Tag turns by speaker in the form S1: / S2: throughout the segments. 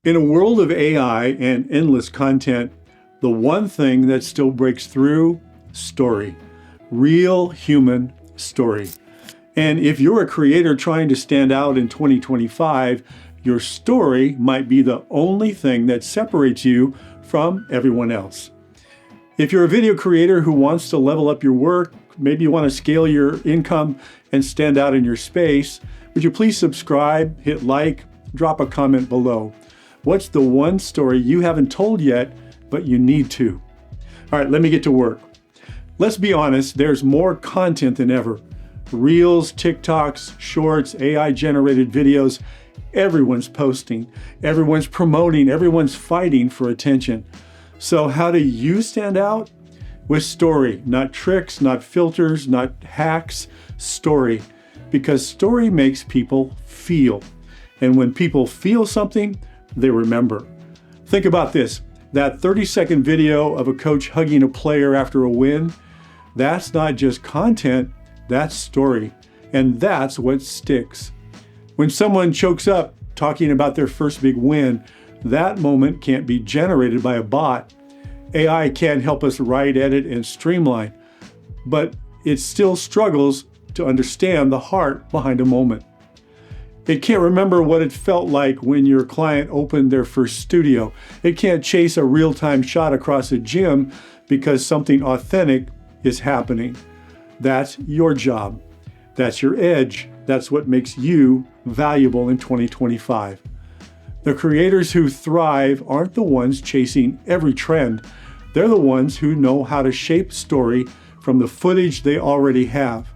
S1: In a world of AI and endless content, the one thing that still breaks through, story. Real human story. And if you're a creator trying to stand out in 2025, your story might be the only thing that separates you from everyone else. If you're a video creator who wants to level up your work, maybe you want to scale your income and stand out in your space, would you please subscribe, hit like, drop a comment below. What's the one story you haven't told yet, but you need to? All right, let me get to work. Let's be honest, there's more content than ever. Reels, TikToks, shorts, AI-generated videos, everyone's posting, everyone's promoting, everyone's fighting for attention. So how do you stand out? With story, not tricks, not filters, not hacks, story. Because story makes people feel. And when people feel something, they remember. Think about this. That 30-second video of a coach hugging a player after a win, that's not just content, that's story. And that's what sticks. When someone chokes up talking about their first big win, that moment can't be generated by a bot. AI can help us write, edit, and streamline, but it still struggles to understand the heart behind a moment. It can't remember what it felt like when your client opened their first studio. It can't chase a real-time shot across a gym because something authentic is happening. That's your job. That's your edge. That's what makes you valuable in 2025. The creators who thrive aren't the ones chasing every trend. They're the ones who know how to shape story from the footage they already have.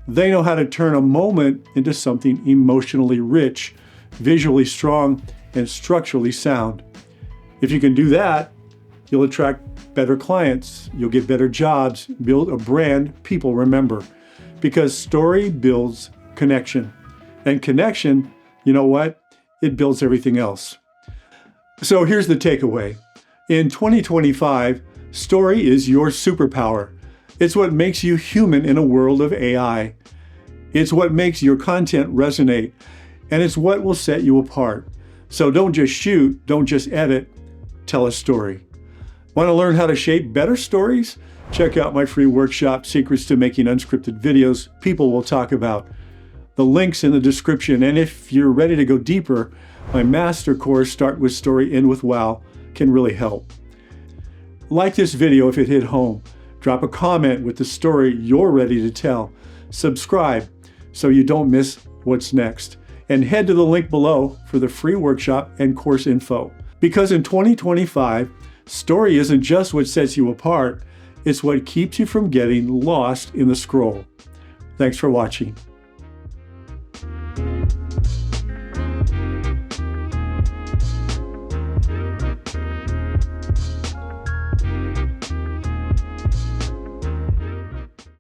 S1: They know how to turn a moment into something emotionally rich, visually strong, and structurally sound. If you can do that, you'll attract better clients, you'll get better jobs, build a brand people remember. Because story builds connection. And connection, you know what? It builds everything else. So here's the takeaway. In 2025, story is your superpower. It's what makes you human in a world of AI. It's what makes your content resonate, and it's what will set you apart. So don't just shoot, don't just edit, tell a story. Want to learn how to shape better stories? Check out my free workshop, Secrets to Making Unscripted Videos People Will Talk About. The link's in the description, and if you're ready to go deeper, my master course, Start with Story, End with Wow, can really help. Like this video if it hit home. Drop a comment with the story you're ready to tell. Subscribe so you don't miss what's next. And head to the link below for the free workshop and course info. Because in 2025, story isn't just what sets you apart, it's what keeps you from getting lost in the scroll. Thanks for watching.